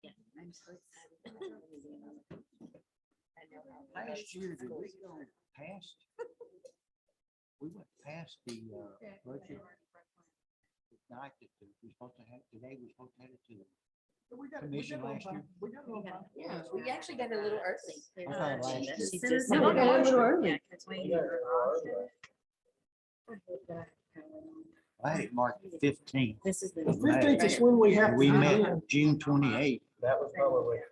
Yeah, I'm so excited. I know how Last year, did we go past? We went past the budget. The night that we're supposed to have, today we're supposed to have it to the commission last year. Yeah, we actually got a little early. I thought last year. She just- No, we got a little early. Yeah, 'cause we- I had it marked 15th. This is the. 15th is when we have. We to met do June 28th. That was probably. it.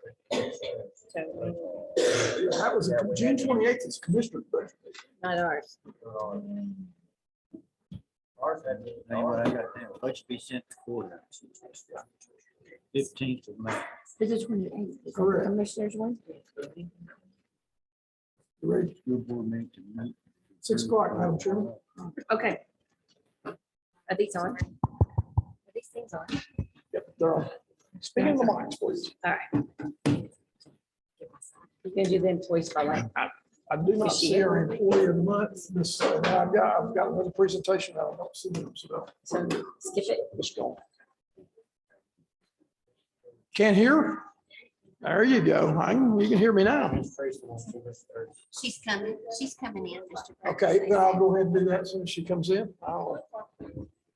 That was June 28th is commissioner's budget. Not ours. Ours had. Anyway, I got that. Budget be sent to court. 15th of May. This is 28th. Is that the Correct. commissioner's one? Ready? School board meeting to meet. 6 o'clock, Madam Chairman. Okay. Are these on? Are these things on? Yep, they're on. Speaking of the mics, please. All right. You can do the employee spotlight. I do not see our employee of the month. This, I've got another presentation. I don't see them, so. So skip it. Let's go. Can't hear? There you go. You can hear me now. She's coming in. Mr. Okay, then I'll go ahead and do that as soon as she comes in.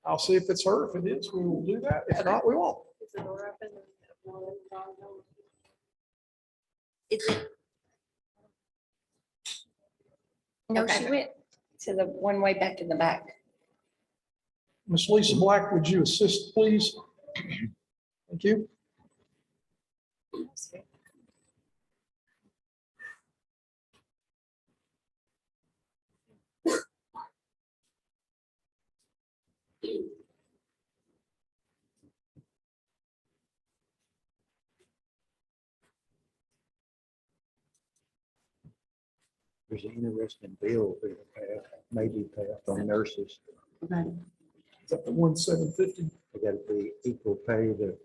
I'll see if it's her. If it is, we will do that. If not, we won't. Is it? No, Okay. she went to the one way back in the back. Miss Lisa Black, would you assist, please? Thank you. There's an interesting bill that maybe passed on nurses. Is that the 1,750? They gotta be equal pay to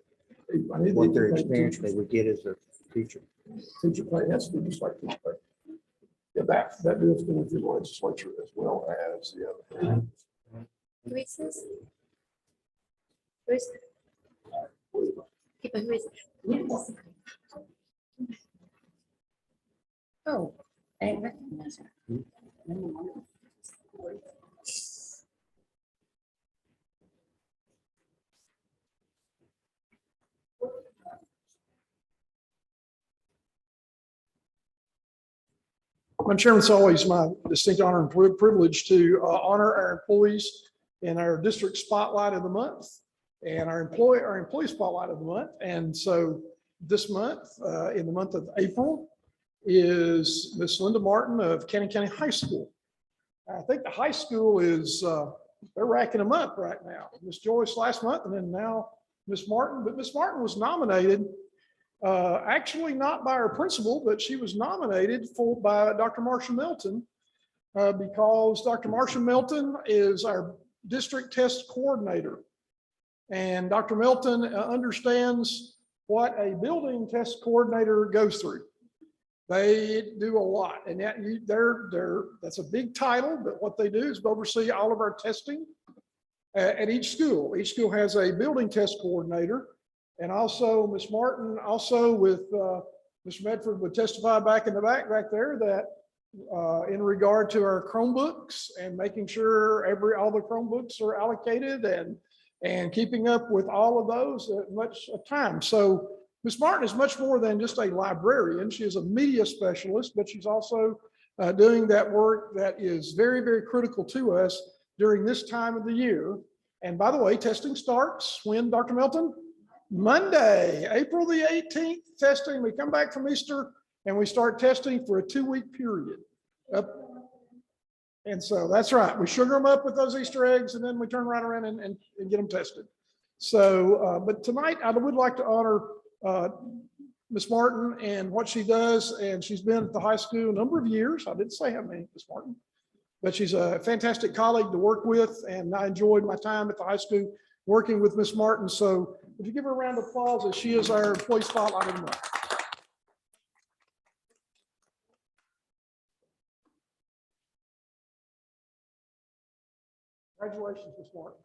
I need what their to- experience they would get as a teacher. Teacher pay has to be just like teacher pay. Yeah, that bill's going through the legislature as well as the other. Who is this? Who is it? People, who is it? Oh, I didn't recognize her. Madam Chairman, it's always my distinct honor and privilege to honor our employees in our district spotlight of the month and our employee spotlight of the month. And so this month, in the month of April, is Miss Linda Martin of Cannon County High School. I think the high school is, they're racking them up right now. Miss Joyce last month and then now Miss Martin, but Miss Martin was nominated actually not by our principal, but she was nominated by Dr. Marsha Milton because Dr. Marsha Milton is our district test coordinator. And Dr. Milton understands what a building test coordinator goes through. They do a lot, and that's a big title, but what they do is oversee all of our testing at each school. Each school has a building test coordinator. And also Ms. Martin, also with Mr. Medford would testify back in the back there that in regard to our Chromebooks and making sure all the Chromebooks are allocated and keeping up with all of those at much time. So Ms. Martin is much more than just a librarian. She is a media specialist, but she's also doing that work that is very, very critical to us during this time of the year. And by the way, testing starts when, Dr. Melton? Monday, April the 18th, testing. We come back from Easter and we start testing for a 2-week period. And so that's right. We sugar them up with those Easter eggs and then we turn right around and get them tested. So, but tonight I would like to honor Ms. Martin and what she does. And she's been at the high school a number of years. I didn't say how many, Ms. Martin, but she's a fantastic colleague to work with. And I enjoyed my time at the high school working with Ms. Martin. So would you give her a round of applause as she is our employee spotlight of the month? Congratulations, Ms. Martin.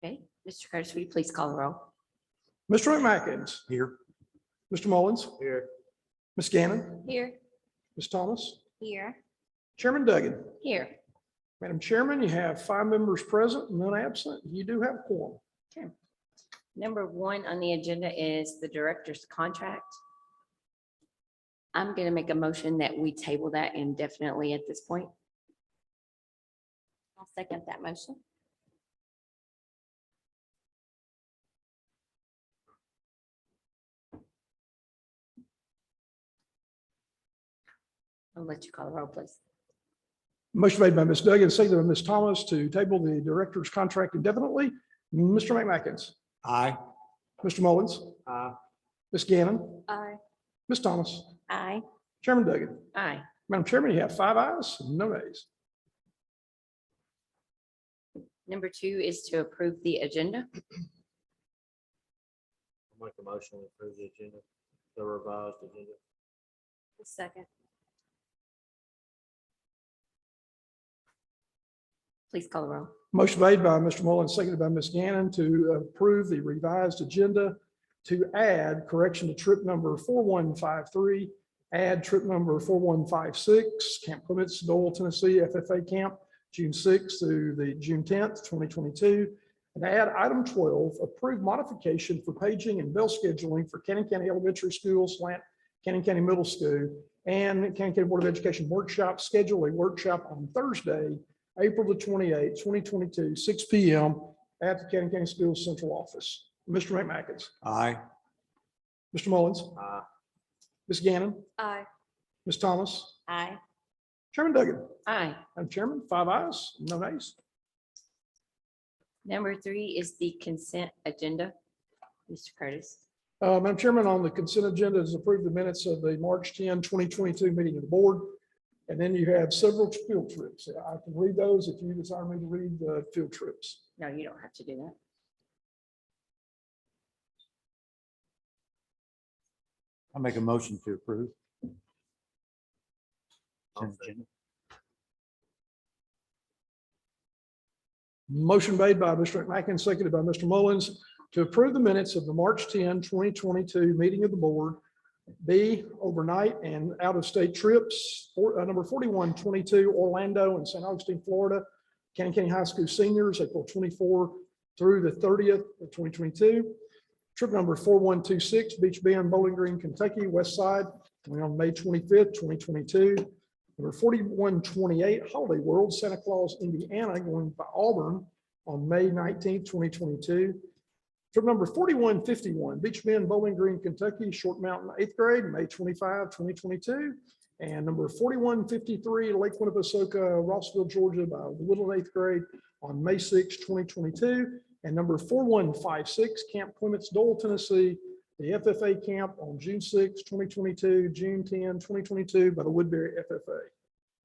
Okay, Mr. Curtis, will you please call the roll? Mr. McMackins. Here. Mr. Mullins, Here. Ms. Gannon, Here. Ms. Thomas, Here. Chairman Duggan. Here. Madam Chairman, you have 5 members present, none absent. You do have a quorum. Number 1 on the agenda is the director's contract. I'm going to make a motion that we table that indefinitely at this point. I'll second that motion. I'll let you call the roll, please. Motion made by Ms. Duggan, seconded by Ms. Thomas to table the director's contract indefinitely. Mr. McMackins. Aye. Mr. Mullins, Aye. Ms. Gannon, Aye. Ms. Thomas, Aye. Chairman Duggan. Aye. Madam Chairman, you have 5 ayes, no nays. Number 2 is to approve the agenda. I'll make a motion to approve the agenda, the revised agenda. Second. Please call the roll. Motion made by Mr. Mullins, seconded by Ms. Gannon to approve the revised agenda to add correction to trip number 4153, add trip number 4156, Camp Clements, Dole, Tennessee, FFA Camp, June 6th through the June 10th, 2022. And add item 12, approve modification for paging and bell scheduling for Cannon County Elementary School / Cannon County Middle School and Cannon County Board of Education workshop. Schedule a workshop on Thursday, April the 28th, 2022, 6 p.m. at the Cannon County Schools Central Office. Mr. McMackins. Aye. Mr. Mullins. Aye. Ms. Gannon. Aye. Ms. Thomas. Aye. Chairman Duggan. Aye. Madam Chairman, 5 ayes, no nays. Number 3 is the consent agenda. Mr. Curtis. Madam Chairman, on the consent agenda is approve the minutes of the March 10, 2022 meeting of the board. And then you have several field trips. I can read those if you desire me to read the field trips. No, you don't have to do that. I'll make a motion to approve. I'll second. Motion made by Mr. McMackins, seconded by Mr. Mullins to approve the minutes of the March 10, 2022 meeting of the board. B, overnight and out-of-state trips, number 4122, Orlando and St. Augustine, Florida. Cannon County High School seniors, April 24 through the 30th of 2022. Trip number 4126, Beach Bend, Bowling Green, Kentucky, West Side, going on May 25th, 2022. Number 4128, Holiday World, Santa Claus, Indiana, going by Auburn on May 19th, 2022. Trip number 4151, Beach Bend, Bowling Green, Kentucky, Short Mountain, 8th grade, May 25, 2022. And number 4153, Lake Winnepesaukah, Rossville, Georgia, by Woodland, 8th grade on May 6, 2022. And number 4156, Camp Clements, Dole, Tennessee, the FFA camp on June 6, 2022, June 10, 2022, by the Woodbury FFA.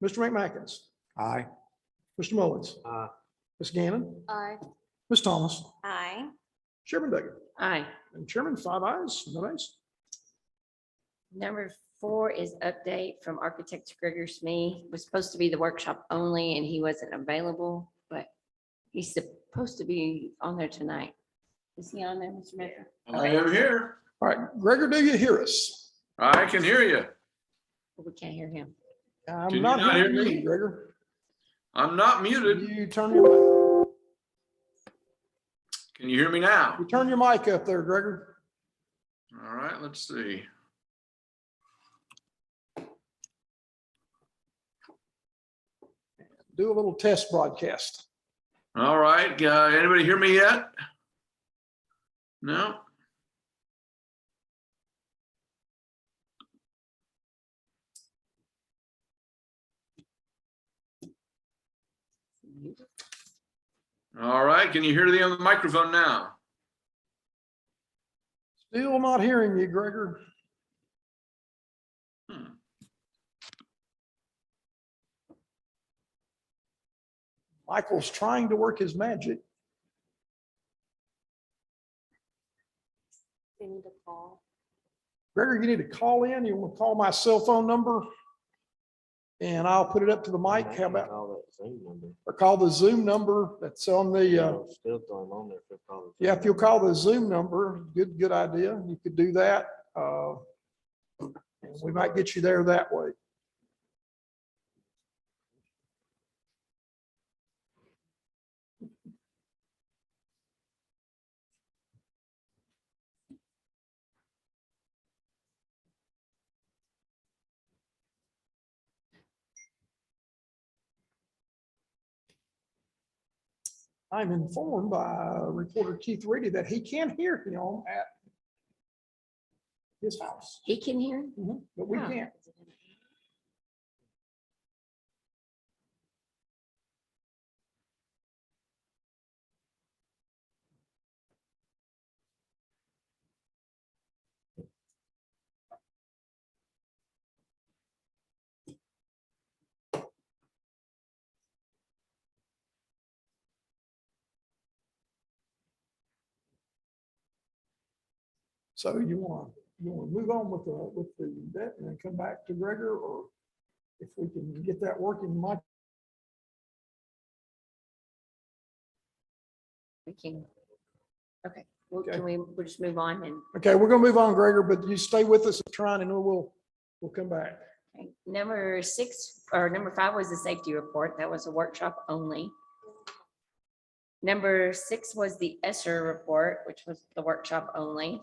Mr. McMackins. Aye. Mr. Mullins. Aye. Ms. Gannon. Aye. Ms. Thomas. Aye. Chairman Duggan. Aye. And Chairman, 5 ayes, no nays. Number 4 is update from architect Gregor Smee. Was supposed to be the workshop only and he wasn't available, but he's supposed to be on there tonight. Is he on there, Mr. Medford? I am here. All right, Gregor, do you hear us? I can hear you. We can't hear him. I'm Can you not not hear hearing me? you, Gregor. I'm not muted. You turn your Can you hear me now? mic up there, Gregor. All right, let's see. Do a little test broadcast. All right, anybody hear me yet? No? All right, can you hear the on the microphone now? Still not hearing you, Gregor. Hmm. Michael's trying to work his magic. They need to call. Gregor, you need to call in. You want to call my cell phone number? And I'll put it up to the mic. How about, All that Zoom number. or call the Zoom number that's on the, Still throw them on there for probably. yeah, if you'll call the Zoom number, good idea. You could do that. And we might get you there that way. I'm informed by reporter Keith Reedy that he can hear him at his house, He can hear? but we Oh. can't. So you want to move on with the debt and then come back to Gregor, or if we can get that working, Mike? We can. Okay, well, Okay. can we'll just move on and Okay, we're gonna move on, Gregor, but you stay with us and trying, and we'll come back. okay. Number 6 or number 5 was the safety report. That was a workshop only. Number 6 was the ESSER report, which was the workshop only.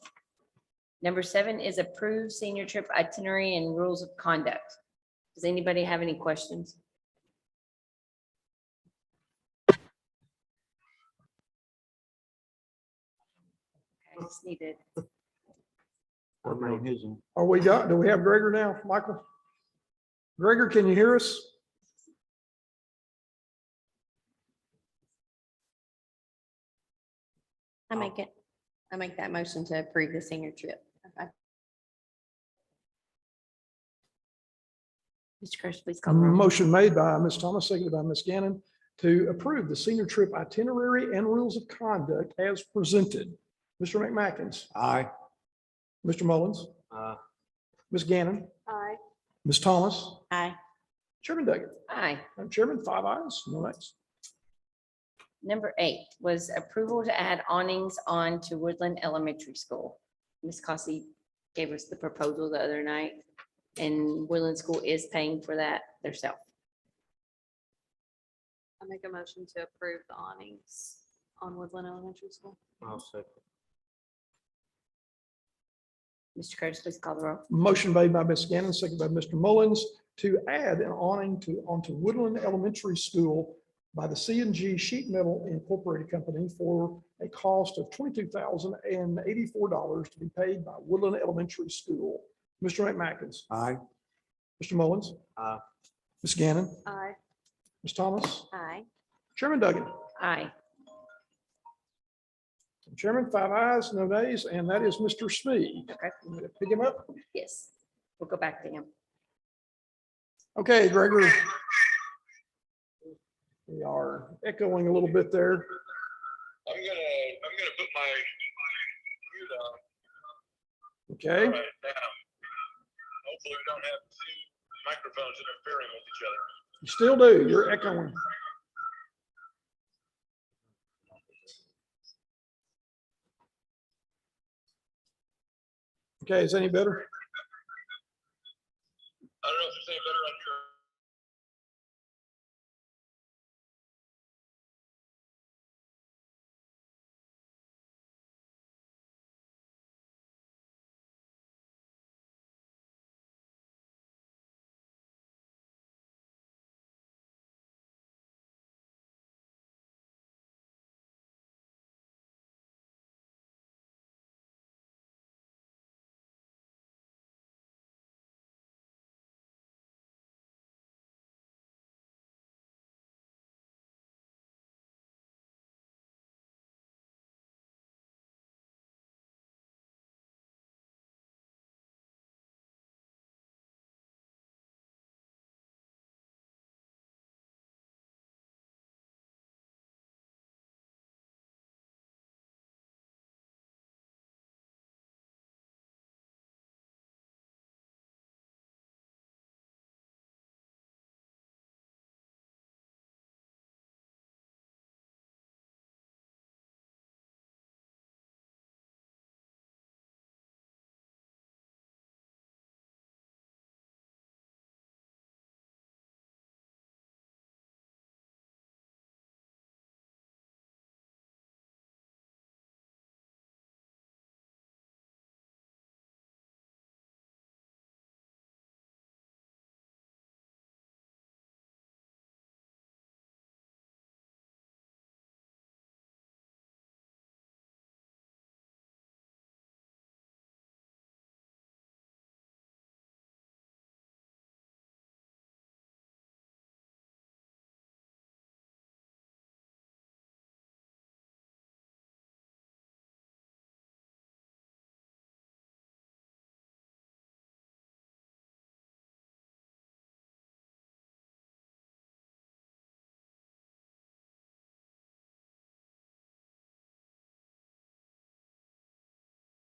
Number 7 is approved senior trip itinerary and rules of conduct. Does anybody have any questions? I just needed, What about his? Do we have Gregor now, Michael? Gregor, can you hear us? I make that motion to approve the senior trip. Mr. Curtis, please A call the roll. motion made by Ms. Thomas, seconded by Ms. Gannon, to approve the senior trip itinerary and rules of conduct as presented. Mr. McMackins, Aye. Mr. Mullins, Ms. Gannon, Aye. Ms. Thomas, Aye. Chairman Doug. Aye. Madam Chairman, 5 ayes, no nays. Number 8 was approval to add awnings on to Woodland Elementary School. Ms. Cossey gave us the proposal the other night, and Woodland School is paying for that themselves. I make a motion to approve the awnings on Woodland Elementary School. I'll second. Mr. Curtis, please call the roll. Motion made by Ms. Gannon, seconded by Mr. Mullins, to add an awning onto Woodland Elementary School by the C&G Sheet Metal Incorporated Company for a cost of $22,084 to be paid by Woodland Elementary School. Mr. McMackins, Aye. Mr. Mullins, Aye. Ms. Gannon, Aye. Ms. Thomas, Aye. Chairman Duggan. Aye. Chairman, 5 ayes, no nays, and that is Mr. Smee. Okay. I'm gonna pick him up. Yes, we'll go back to him. Okay, Gregor. We are echoing a little bit there. I'm gonna put my mute on. Okay, All right, now. Hopefully we don't have two microphones interfering with each other. you still do. You're echoing. Okay, is any better? I don't know if it's any better on your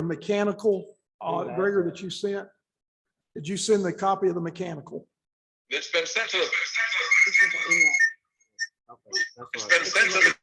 mechanical, Gregor, that you sent? Did you send the copy of the mechanical? It's been sent to, This is the email. Okay, that's it's what I been sent to the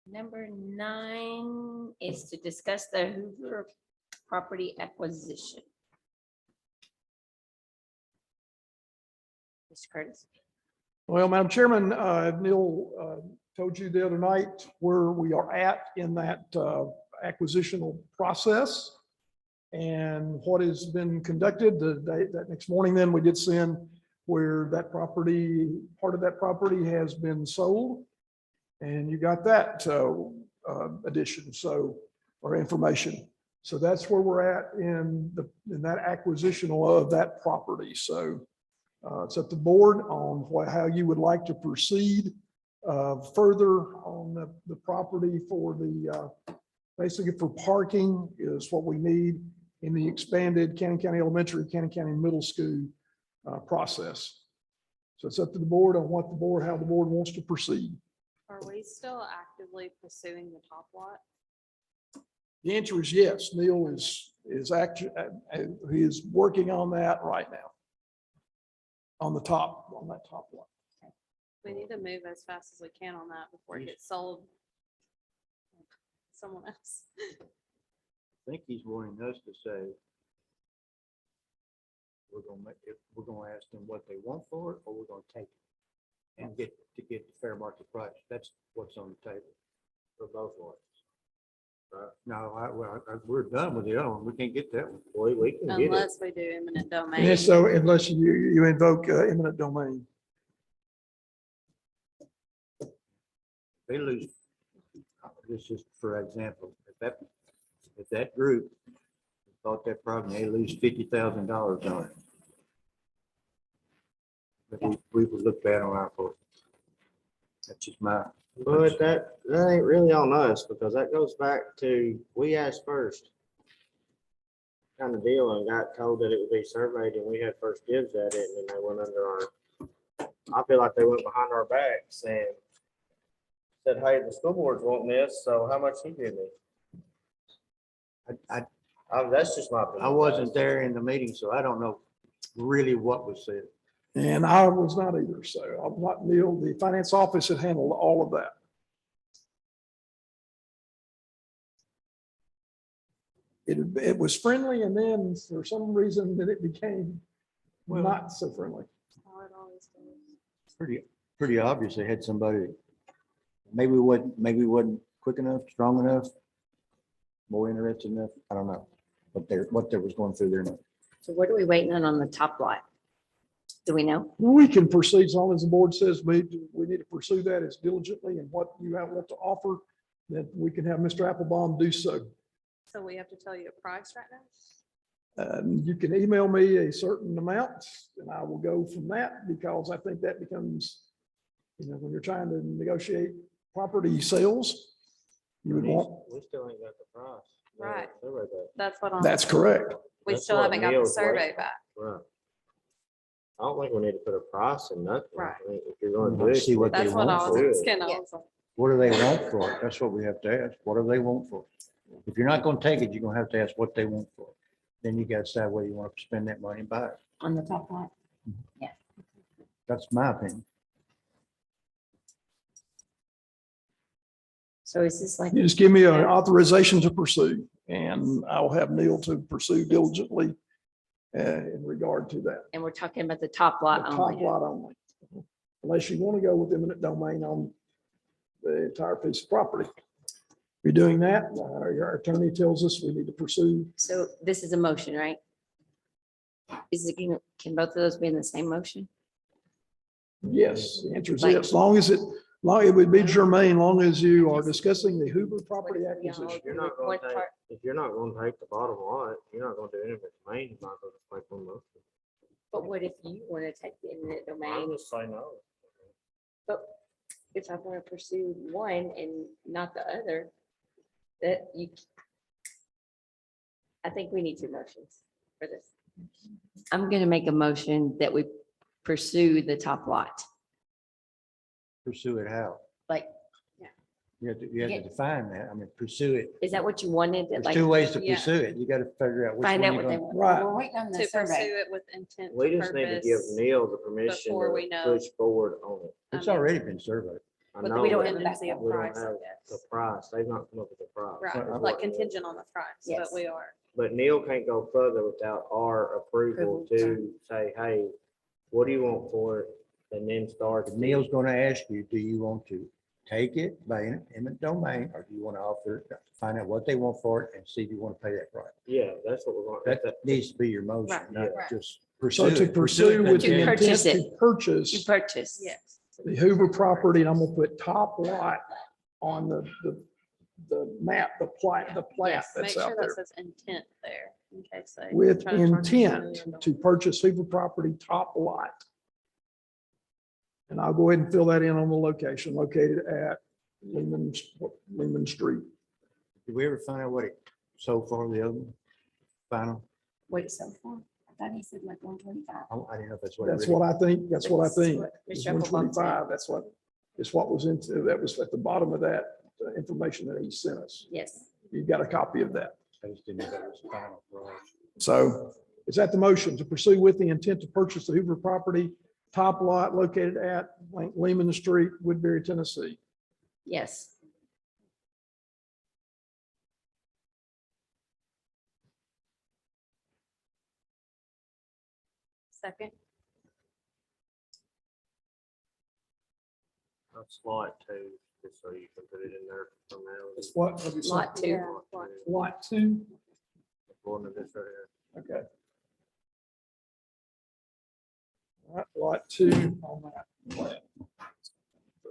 Number 9 is to discuss the Hoover property acquisition. Mr. Curtis. Well, Madam Chairman, Neil told you the other night where we are at in that acquisitional process and what has been conducted. That next morning, then we did send where that property, part of that property has been sold. And you got that addition, so, or information. So that's where we're at in that acquisition of that property. So it's up to the board on how you would like to proceed further on the property for basically for parking is what we need in the expanded Cannon County Elementary, Cannon County Middle School process. So it's up to the board on how the board wants to proceed. Are we still actively pursuing the top lot? The answer is yes. Neil is actually, he is working on that right now. On that top one. We need to move as fast as we can on that before it gets sold. Someone else. I think he's wanting us to say we're gonna ask them what they want for it, or we're gonna take it and get the fair market price. That's what's on the table for both lots. No, we're done with the other one. We can't get that one. we can get it. Unless we do eminent And domain. so unless you invoke eminent domain. They lose. This is for example, if that group bought that property, they lose $50,000 on it. But we would look bad on our part. That's just my. But that ain't really on us, because that goes back to, we asked first kind of deal and got told that it would be surveyed, and we had first dibs at it, and then they went under our, I feel like they went behind our backs and said, hey, the school board's wanting this, so how much he give me? That's just my opinion. I wasn't there in the meeting, so I don't know really what was said. And I was not either. So I'm not Neil. The finance office had handled all of that. It was friendly, and then for some reason that it became not so friendly. How it always goes. Pretty obvious they had somebody, maybe wasn't quick enough, strong enough, more interested enough. I don't know what there was going through there. So what are we waiting on the top lot? Do we know? We can proceed as long as the board says we need to pursue that as diligently and what you have to offer, that we can have Mr. Applebaum do so. So we have to tell you a price right now? You can email me a certain amount and I will go from that, because I think that becomes, when you're trying to negotiate property sales, you would want, We still ain't got the price. Right. Survey back. That's what I'm. that's correct. We That's still what haven't got the Neil's survey waiting. back. Right. I don't think we need to put a price in nothing. I Right. think if you're gonna do it. See what they That's what I want was for it. asking. I was like, What do they want for it? That's what we have to ask. What do they want for it? If you're not gonna take it, you're gonna have to ask what they want for it. Then you gotta decide whether you want to spend that money and buy it. On the top lot? That's my opinion. So is this like, You just give me an authorization to pursue, and I will have Neil to pursue diligently in regard to that. and we're talking about the top The lot top only? lot only. Unless you want to go with eminent domain on the entire piece of property. You're doing that, our attorney tells us we need to pursue. So this is a motion, right? Is it, can both of those be in the same motion? Yes, the answer is Like- yes, it would be germane, long as you are discussing the Hoover property acquisition. If you're not gonna take, if you're not gonna take the bottom line, you're not gonna do anything with the main, you might as well just make one motion. But what if you want to take the eminent I'm domain? just saying no. But if I want to pursue one and not the other, that you. I think we need two motions for this. I'm gonna make a motion that we pursue the top lot, Pursue it how? like, You have to Yeah. define that. I mean, pursue it. is that what you wanted? That, There's like, two ways to Yeah. pursue it. You got to figure out which one find out you're what they going. want. Right. We're waiting on To the pursue survey. it with intent We to just need to give purpose. Neil the permission before we to know. push forward on it. It's I mean, already been surveyed. I With know, the don't but have contingency of we don't price, I have the guess. price. They've not come up with a price. Right, like contingent on the price, but Yes. we are. But Neil can't go further without our approval Approval, to say, hey, what do you want for it? And then start. Neil's going to ask you, do you want to take it by eminent domain, or do you want to offer it, find out what they want for it and see if you want to pay that price? Yeah, that's what we're going. That needs to be your motion, Right, not right. just So pursue to it. pursue with To the intent purchase to it. You purchase purchase. Yes. the Hoover property, and I'm gonna put top lot on the map, the plat Yes, make that's sure out that there. says intent there in case they. With try to charge us $1 intent million. to purchase Hoover property top lot. And I'll go ahead and fill that in on the location located at Lehman Street. Did we ever find out what it sold for the other one? Final? What it's so for? I thought he said like 125. I didn't know if that's what. it That's really- what I think, that's what I That's think. what It's Mr. Applebaum said. 125, that's what, is what was into, that was at the bottom of that information that he sent us. Yes. You've got a copy of that. I just didn't know that was final price. So is that the motion to pursue with the intent to purchase the Hoover property, top lot located at Lehman Street, Woodbury, Tennessee? Yes. Second, That's lot two, just so you can put it in there from now. It's what? Have you said? Lot two. Lot two, According to this right here. okay. All right, lot two on that plan.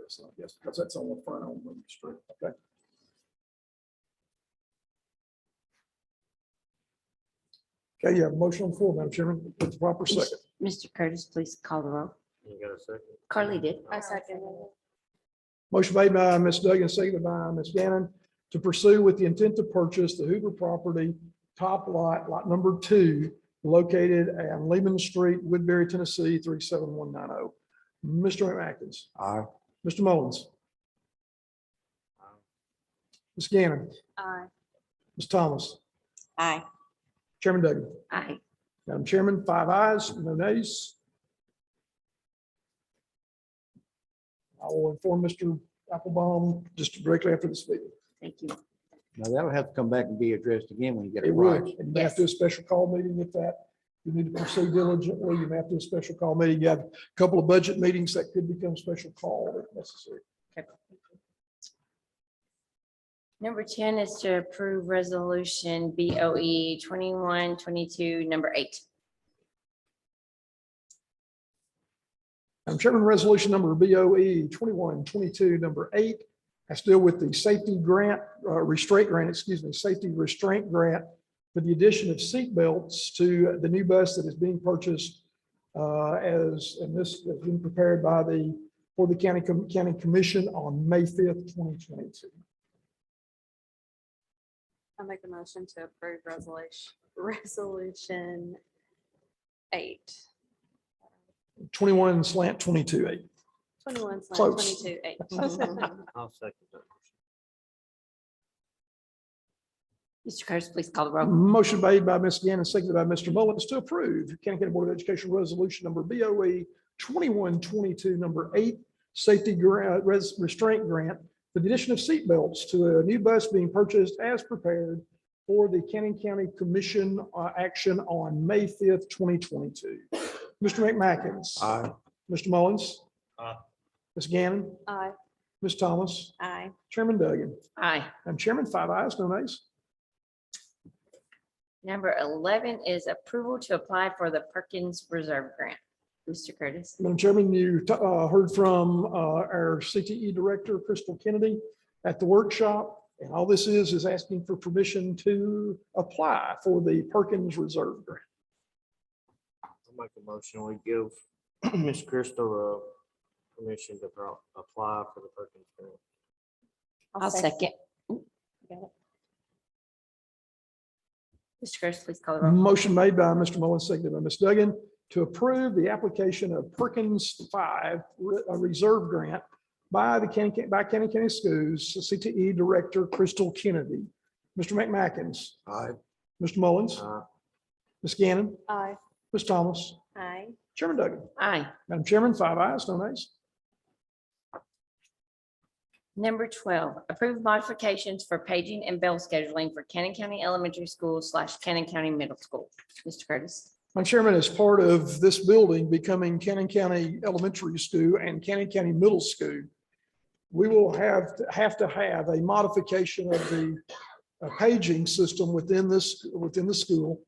So I guess because that's on the front on Lehman Street, okay. Okay, you have a motion on the floor, Madam Chairman, with the proper second. Mr. Curtis, please call the roll. You got a second? Carly did. I second. Motion made by Ms. Duggan, seconded by Ms. Gannon, to pursue with the intent to purchase the Hoover property, top lot, lot number 2, located on Lehman Street, Woodbury, Tennessee, 37190. Mr. Atkins, Aye. Mr. Mullins, Ms. Gannon, Aye. Ms. Thomas, Aye. Chairman Duggan. Aye. Madam Chairman, 5 ayes, no nays. I will inform Mr. Applebaum just directly after this meeting. Thank you. Now that'll have to come back and be addressed again when you get It it would. right. And you have to do a special call meeting with that. You need to proceed diligently. You may have to do a special call meeting. You have a couple of budget meetings that could become special call if necessary. Number 10 is to approve resolution BOE 2122, number 8. Madam Chairman, resolution number BOE 2122, number 8, has to deal with the safety grant, safety restraint grant for the addition of seat belts to the new bus that is being purchased and this has been prepared for the county commission on May 5th, 2022. I make a motion to approve resolution 8. 21/22/8. 21/22/8. I'll second that. Mr. Curtis, please call the roll. Motion made by Ms. Gannon, seconded by Mr. Mullins to approve County Board of Education Resolution number BOE 2122, number 8, safety restraint grant for the addition of seat belts to a new bus being purchased as prepared for the Cannon County Commission action on May 5th, 2022. Mr. McMackins. Aye. Mr. Mullins. Aye. Ms. Gannon. Aye. Ms. Thomas. Aye. Chairman Duggan. Aye. I'm Chairman, 5 ayes, no nays. Number 11 is approval to apply for the Perkins Reserve Grant. Mr. Curtis. Madam Chairman, you heard from our CTE Director, Crystal Kennedy, at the workshop. And all this is asking for permission to apply for the Perkins Reserve Grant. I'll make a motion. We give Ms. Crystal permission to apply for the Perkins grant. I'll second. Got it. Mr. Curtis, please call the roll. Motion made by Mr. Mullins, seconded by Ms. Duggan, to approve the application of Perkins 5 Reserve Grant by Cannon County Schools, CTE Director Crystal Kennedy. Mr. McMackins. Aye. Mr. Mullins. Ms. Gannon. Aye. Ms. Thomas. Aye. Chairman Duggan. Aye. Madam Chairman, 5 ayes, no nays. Number 12, approve modifications for paging and bell scheduling for Cannon County Elementary School / Cannon County Middle School. Mr. Curtis. My Chairman, as part of this building becoming Cannon County Elementary School and Cannon County Middle School, we will have to have a modification of the paging system within the school,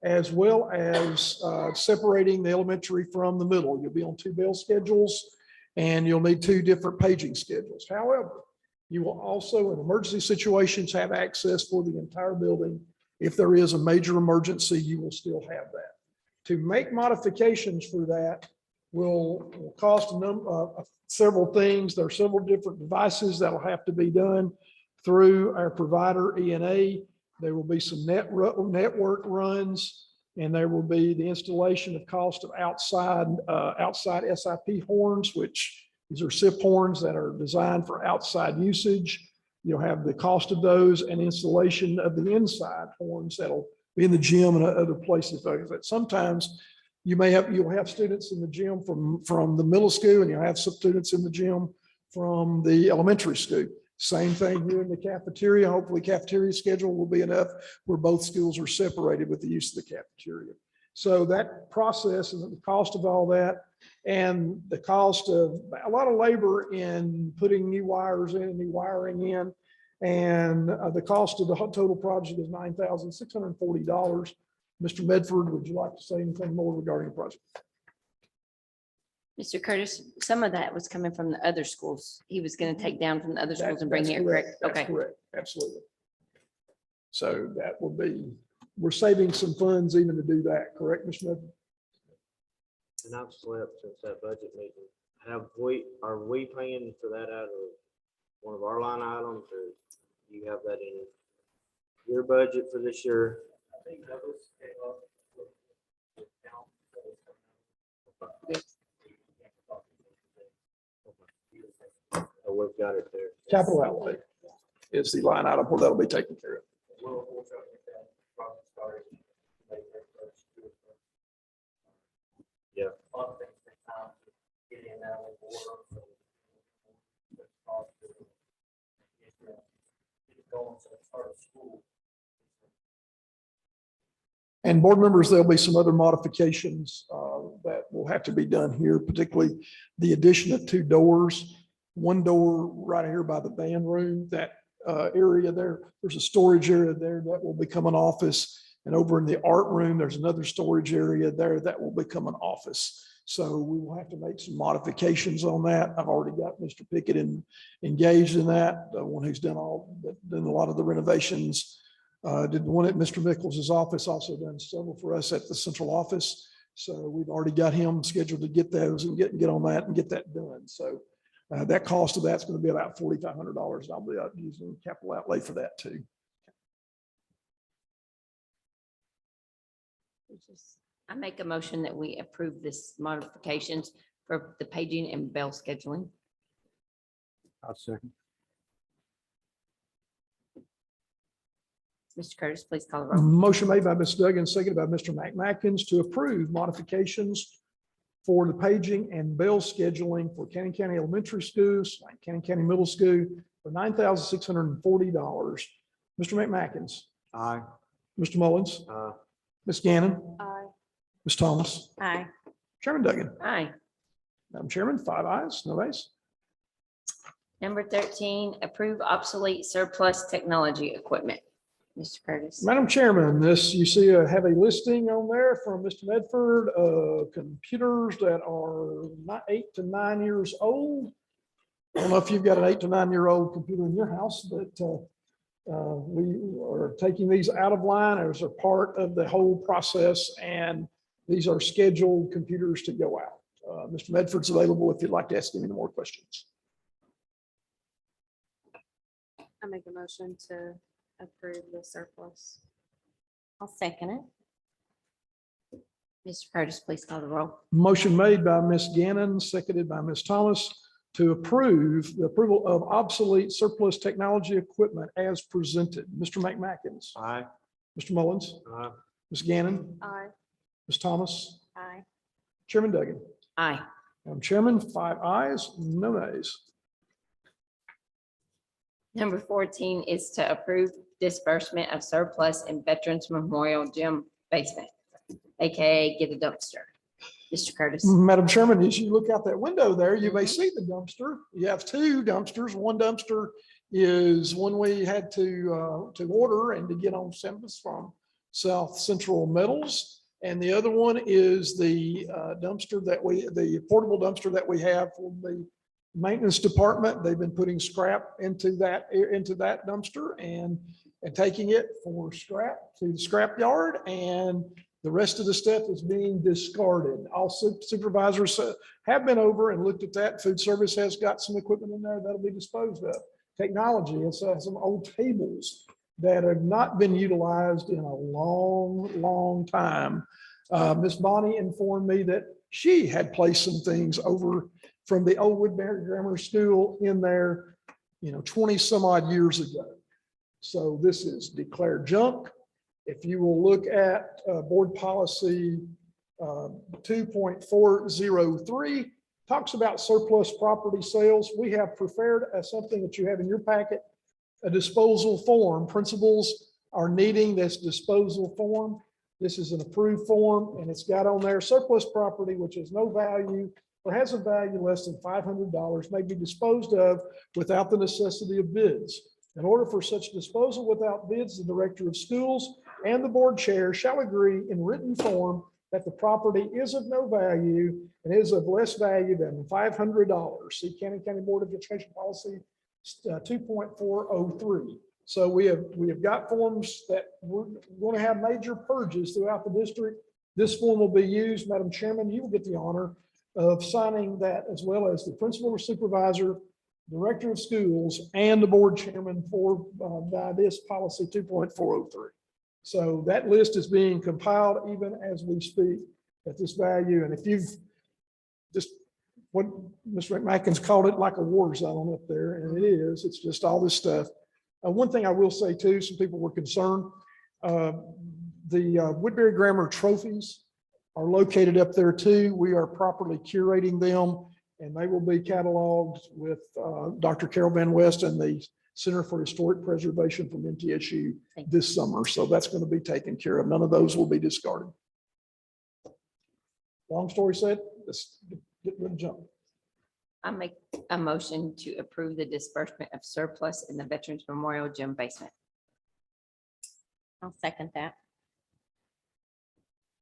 as well as separating the elementary from the middle. You'll be on 2 bell schedules and you'll need 2 different paging schedules. However, you will also, in emergency situations, have access for the entire building. If there is a major emergency, you will still have that. To make modifications for that will cost several things. There are several different devices that'll have to be done through our provider, ENA. There will be some network runs, and there will be the installation of cost of outside SIP horns, which these are SIP horns that are designed for outside usage. You'll have the cost of those and installation of the inside horns that'll be in the gym and other places. Sometimes you'll have students in the gym from the middle school, and you'll have some students in the gym from the elementary school. Same thing here in the cafeteria. Hopefully cafeteria schedule will be enough where both schools are separated with the use of the cafeteria. So that process and the cost of all that, and the cost of a lot of labor in putting new wires in and new wiring in, and the cost of the total project is $9,640. Mr. Medford, would you like to say anything more regarding the project? Mr. Curtis, some of that was coming from the other schools. He was going to take down from the other schools and bring That's here, correct? That's Okay. correct, absolutely. So that will be, we're saving some funds even to do that, correct, Mr. Medford? And I've slept since that budget meeting. Are we paying for that out of one of our line items, or you have that in your budget for this year? Oh, we've got it there. Capital outlay is the line item where that'll be taken care of. Yeah. And board members, there'll be some other modifications that will have to be done here, particularly the addition of 2 doors. One door right here by the band room, that area there, there's a storage area there that will become an office. And over in the art room, there's another storage area there that will become an office. So we will have to make some modifications on that. I've already got Mr. Pickett engaged in that, the one who's done a lot of the renovations. Did one at Mr. Mickel's office, also done several for us at the central office. So we've already got him scheduled to get those and get on that and get that done. So that cost of that's going to be about $4,500. I'll be out using capital outlay for that too. I make a motion that we approve this modifications for the paging and bell scheduling. I'll second. Mr. Curtis, please call the roll. Motion made by Ms. Duggan, seconded by Mr. McMackins to approve modifications for the paging and bell scheduling for Cannon County Elementary Schools, Cannon County Middle School, for $9,640. Mr. McMackins, Aye. Mr. Mullins, Ms. Gannon, Aye. Ms. Thomas, Aye. Chairman Duggan. Aye. Madam Chairman, 5 ayes, no nays. Number 13, approve obsolete surplus technology equipment. Mr. Curtis. Madam Chairman, this, you see, have a listing on there from Mr. Medford, computers that are not 8 to 9 years old. I don't know if you've got an 8 to 9-year-old computer in your house, but we are taking these out of line as a part of the whole process, and these are scheduled computers to go out. Mr. Medford's available if you'd like to ask him any more questions. I make a motion to approve the surplus. I'll second it. Mr. Curtis, please call the roll. Motion made by Ms. Gannon, seconded by Ms. Thomas to approve the approval of obsolete surplus technology equipment as presented. Mr. McMackins, Aye. Mr. Mullins, Ms. Gannon, Aye. Ms. Thomas, Aye. Chairman Duggan. Aye. Madam Chairman, 5 ayes, no nays. Number 14 is to approve disbursement of surplus in Veterans Memorial Gym basement, AKA get a dumpster. Mr. Curtis. Madam Chairman, as you look out that window there, you may see the dumpster. You have 2 dumpsters. One dumpster is one we had to order and to get on Sembus from South Central Metals. And the other one is the dumpster the portable dumpster that we have for the maintenance department. They've been putting scrap into that dumpster and taking it for scrap to the scrap yard, and the rest of the stuff is being discarded. Also, supervisors have been over and looked at that. Food service has got some equipment in there that'll be disposed of. Technology, it's some old tables that have not been utilized in a long, long time. Miss Bonnie informed me that she had placed some things over from the old Woodbury Grammar School in there, 20 some odd years ago. So this is declared junk. If you will look at board policy 2.403, talks about surplus property sales. We have prepared something that you have in your packet, a disposal form. Principals are needing this disposal form. This is an approved form, and it's got on there surplus property, which has no value or has a value less than $500, may be disposed of without the necessity of bids. In order for such disposal without bids, the director of schools and the board chair shall agree in written form that the property is of no value and is of less value than $500. See Cannon County Board of Education Policy 2.403. So we have got forms that we're going to have major purges throughout the district. This form will be used. Madam Chairman, you will get the honor of signing that, as well as the principal or supervisor, director of schools, and the board chairman for by this policy 2.403. So that list is being compiled even as we speak at this value. And if you've just, what Mr. McMackins called it, like a war zone up there, and it is, it's just all this stuff. One thing I will say too, some people were concerned, the Woodbury Grammar trophies are located up there too. We are properly curating them, and they will be cataloged with Dr. Carol Van West and the Center for Historic Preservation from MTSU this summer. So that's going to be taken care of. None of those will be discarded. Long story said, let's get rid of junk. I make a motion to approve the disbursement of surplus in the Veterans Memorial Gym basement. I'll second that.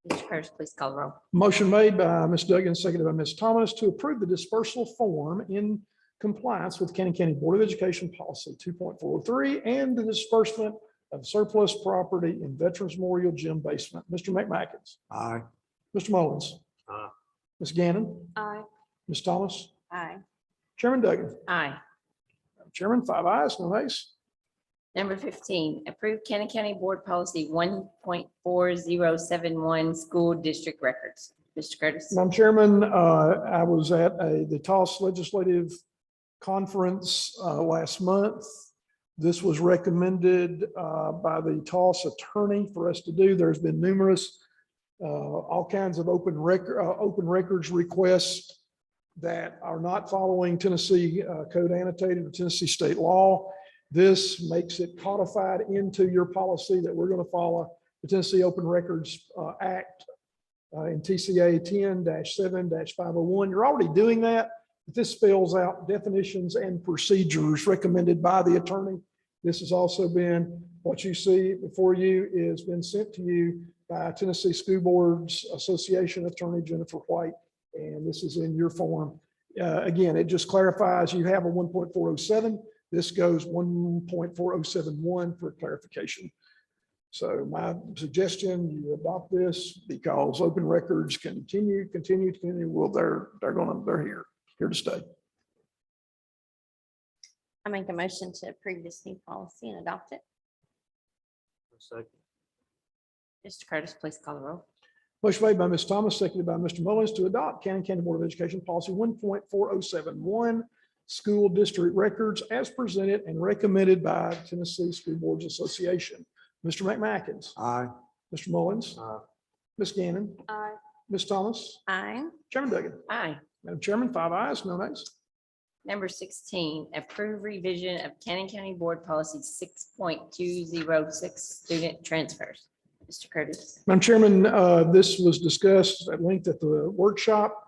Mr. Curtis, please call the roll. Motion made by Ms. Duggan, seconded by Ms. Thomas to approve the dispersal form in compliance with Cannon County Board of Education Policy 2.403 and the disbursement of surplus property in Veterans Memorial Gym basement. Mr. McMackins. Aye. Mr. Mullins. Aye. Ms. Gannon. Aye. Ms. Thomas. Aye. Chairman Duggan. Aye. Chairman, 5 ayes, no nays. Number 15, approve Cannon County Board Policy 1.4071 school district records. Mr. Curtis. Madam Chairman, I was at the TOS Legislative Conference last month. This was recommended by the TOS attorney for us to do. There's been numerous, all kinds of open records requests that are not following Tennessee Code Annotated or Tennessee state law. This makes it codified into your policy that we're going to follow the Tennessee Open Records Act in TCA 10-7-501. You're already doing that, but this spells out definitions and procedures recommended by the attorney. This has also been, what you see before you is been sent to you by Tennessee School Boards Association Attorney Jennifer White, and this is in your form. Again, it just clarifies you have a 1.407. This goes 1.4071 for clarification. So my suggestion, you adopt this because open records continue. Well, they're here to stay. I make a motion to approve this new policy and adopt it. Second. Mr. Curtis, please call the roll. Motion made by Ms. Thomas, seconded by Mr. Mullins to adopt Cannon County Board of Education Policy 1.4071, school district records as presented and recommended by Tennessee School Boards Association. Mr. McMackins. Aye. Mr. Mullins. Aye. Ms. Gannon. Aye. Ms. Thomas. Aye. Chairman Duggan. Aye. Madam Chairman, 5 ayes, no nays. Number 16, approve revision of Cannon County Board Policy 6.206, student transfers. Mr. Curtis. Madam Chairman, this was discussed at length at the workshop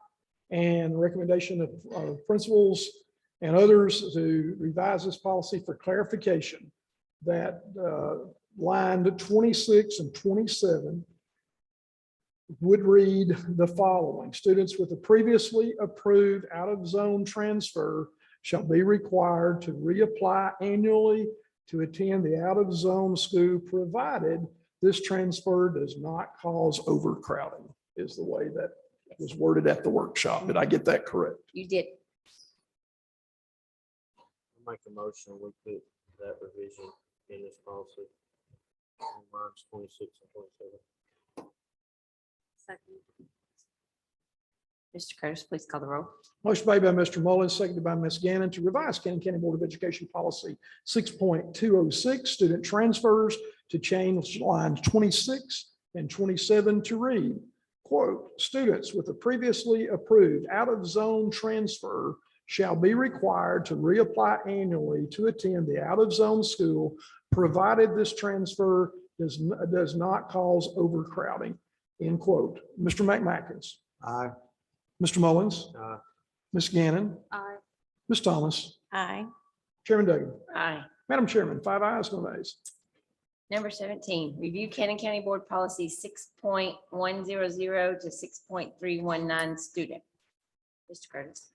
and recommendation of principals and others to revise this policy for clarification that line 26 and 27 would read the following: students with a previously approved out-of-zone transfer shall be required to reapply annually to attend the out-of-zone school, provided this transfer does not cause overcrowding, is the way that was worded at the workshop. Did I get that correct? You did. I'll make a motion, we put that revision in this policy. On lines 26 and 27. Second. Mr. Curtis, please call the roll. Motion made by Mr. Mullins, seconded by Ms. Gannon to revise Cannon County Board of Education Policy 6.206, student transfers, to change lines 26 and 27 to read, quote, students with a previously approved out-of-zone transfer shall be required to reapply annually to attend the out-of-zone school, provided this transfer does not cause overcrowding, end quote. Mr. McMackins. Aye. Mr. Mullins. Aye. Ms. Gannon. Aye. Ms. Thomas. Aye. Chairman Duggan. Aye. Madam Chairman, 5 ayes, no nays. Number 17, review Cannon County Board Policy 6.100 to 6.319, student. Mr. Curtis.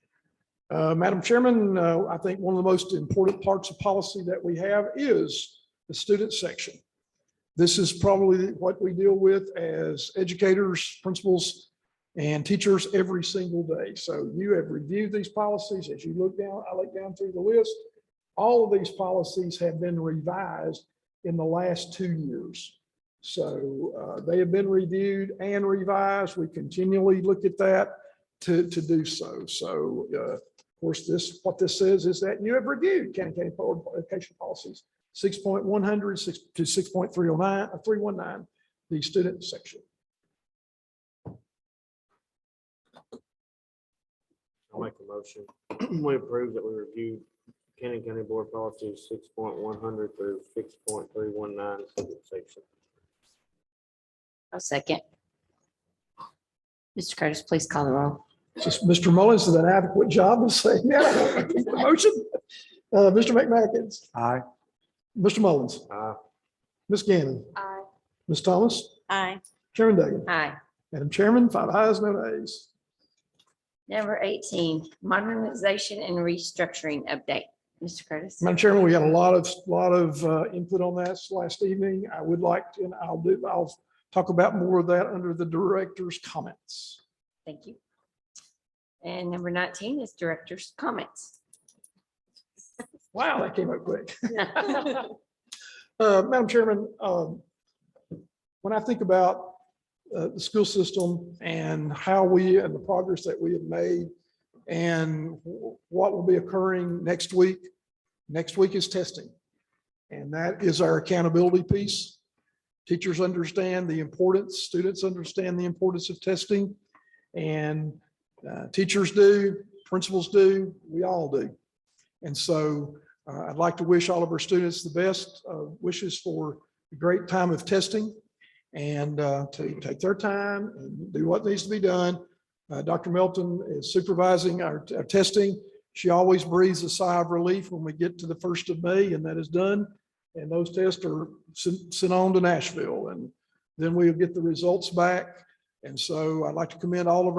Madam Chairman, I think one of the most important parts of policy that we have is the student section. This is probably what we deal with as educators, principals, and teachers every single day. So you have reviewed these policies. As you look down, I look down through the list. All of these policies have been revised in the last 2 years. So they have been reviewed and revised. We continually look at that to do so. So of course, what this says is that you have reviewed Cannon County Board of Education policies 6.100 to 6.319, the student section. I'll make a motion. We approve that we reviewed Cannon County Board Policy 6.100 through 6.319 student section. A second. Mr. Curtis, please call the roll. Just Mr. Mullins did an adequate job of saying that. The motion. Mr. McMackins. Aye. Mr. Mullins. Aye. Ms. Gannon. Aye. Ms. Thomas. Aye. Chairman Duggan. Aye. Madam Chairman, 5 ayes, no nays. Number 18, modernization and restructuring update. Mr. Curtis. Madam Chairman, we had a lot of input on that last evening. I would like to, and I'll talk about more of that under the director's comments. Thank you. And number 19 is director's comments. Wow, that came up quick. Madam Chairman, when I think about the school system and how and the progress that we have made and what will be occurring next week is testing. And that is our accountability piece. Teachers understand the importance, students understand the importance of testing, and teachers do, principals do, we all do. And so I'd like to wish all of our students the best wishes for a great time of testing and to take their time and do what needs to be done. Dr. Melton is supervising our testing. She always breathes a sigh of relief when we get to the 1st of May, and that is done. And those tests are sent on to Nashville, and then we'll get the results back. And so I'd like to commend all of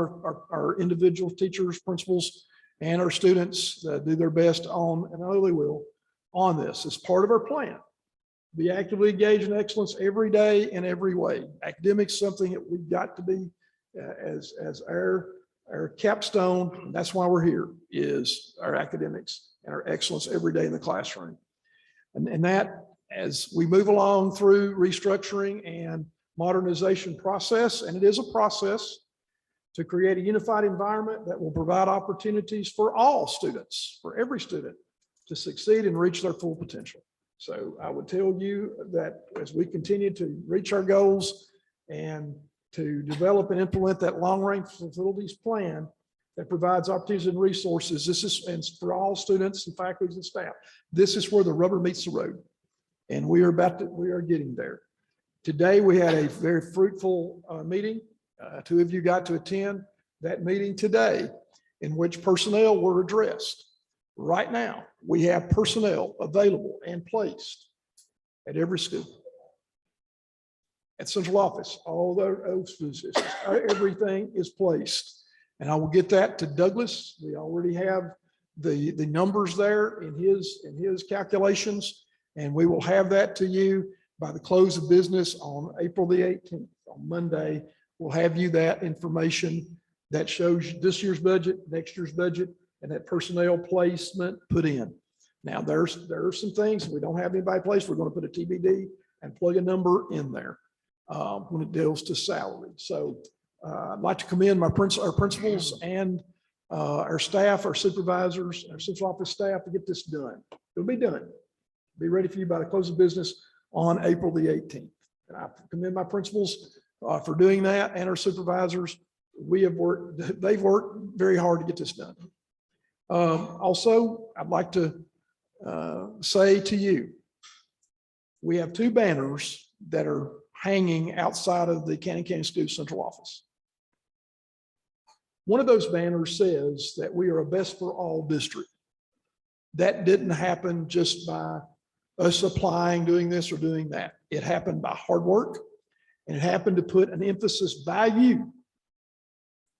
our individual teachers, principals, and our students that do their best on, and I know they will, on this. It's part of our plan. Be actively engaged in excellence every day in every way. Academics, something that we've got to be as our capstone. And that's why we're here, is our academics and our excellence every day in the classroom. And that, as we move along through restructuring and modernization process, and it is a process, to create a unified environment that will provide opportunities for all students, for every student, to succeed and reach their full potential. So I would tell you that as we continue to reach our goals and to develop and implement that long-range facilities plan that provides opportunities and resources, this is, and for all students and faculty and staff, this is where the rubber meets the road. And we are getting there. Today, we had a very fruitful meeting. 2 of you got to attend that meeting today, in which personnel were addressed. Right now, we have personnel available and placed at every school. At central office, all those positions, everything is placed. And I will get that to Douglas. We already have the numbers there in his calculations, and we will have that to you by the close of business on April the 18th. On Monday, we'll have you that information that shows this year's budget, next year's budget, and that personnel placement put in. Now, there are some things, we don't have anybody placed, we're going to put a TBD and plug a number in there when it deals to salary. So I'd like to commend our principals and our staff, our supervisors, our central office staff to get this done. It'll be done. Be ready for you by the close of business on April the 18th. And I commend my principals for doing that, and our supervisors. They've worked very hard to get this done. Also, I'd like to say to you, we have 2 banners that are hanging outside of the Cannon County School Central Office. One of those banners says that we are a best for all district. That didn't happen just by us applying, doing this or doing that. It happened by hard work, and it happened to put an emphasis by you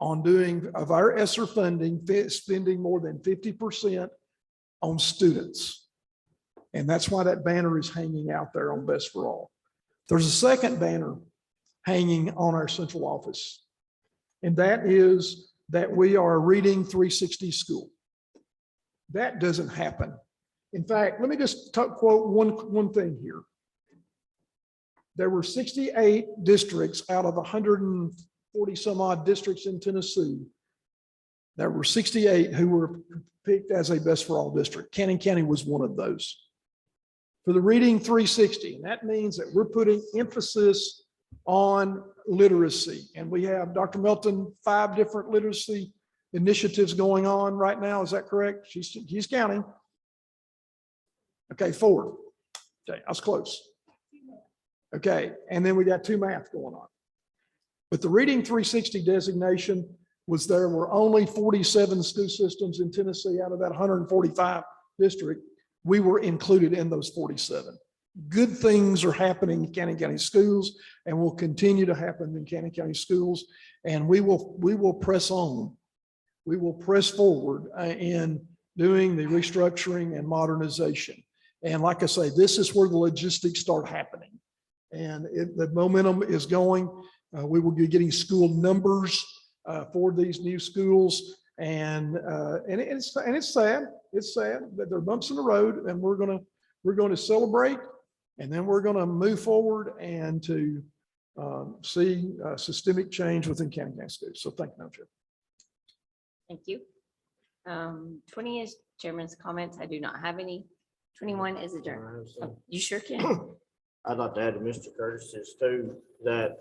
on doing of our ESSER funding, spending more than 50% on students. And that's why that banner is hanging out there on Best for All. There's a second banner hanging on our central office, and that is that we are a Reading 360 school. That doesn't happen. In fact, let me just quote one thing here. There were 68 districts out of 140 some odd districts in Tennessee. There were 68 who were picked as a best for all district. Cannon County was one of those. For the Reading 360, and that means that we're putting emphasis on literacy. And we have, Dr. Melton, 5 different literacy initiatives going on right now. Is that correct? He's counting. Okay, 4. Okay, I was close. Okay, and then we got 2 math going on. But the Reading 360 designation was there were only 47 school systems in Tennessee out of that 145 district. We were included in those 47. Good things are happening in Cannon County schools and will continue to happen in Cannon County schools. And we will press on. We will press forward in doing the restructuring and modernization. And like I say, this is where the logistics start happening. And the momentum is going. We will be getting school numbers for these new schools. And it's sad. It's sad that there are bumps in the road, and we're going to celebrate, and then we're going to move forward and to see systemic change within Cannon County schools. So thank you, Madam Chair. Thank you. 20 is chairman's comments. I do not have any. 21 is adjourned. Oh, you sure can. I'd like to add to Mr. Curtis's too, that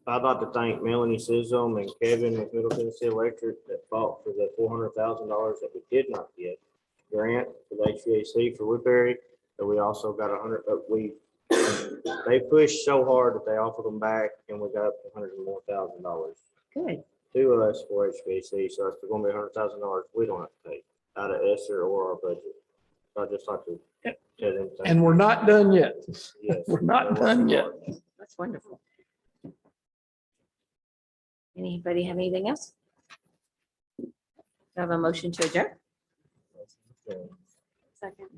I'd like to thank Melanie Sisholm and Kevin with Middle Tennessee Electric that fought for the $400,000 that we did not get grant for the HVAC for Woodbury. But we also got they pushed so hard that they offered them back and we got $100,000 Good. to us for HVAC. So it's going to be $100,000 we don't have to pay out of ESSER or our budget. So I'd just like to tell them. thank And we're not done yet. you. Yes, we're not they're done working yet. hard. That's wonderful. Anybody have anything else? Do I have a motion to adjourn? Second.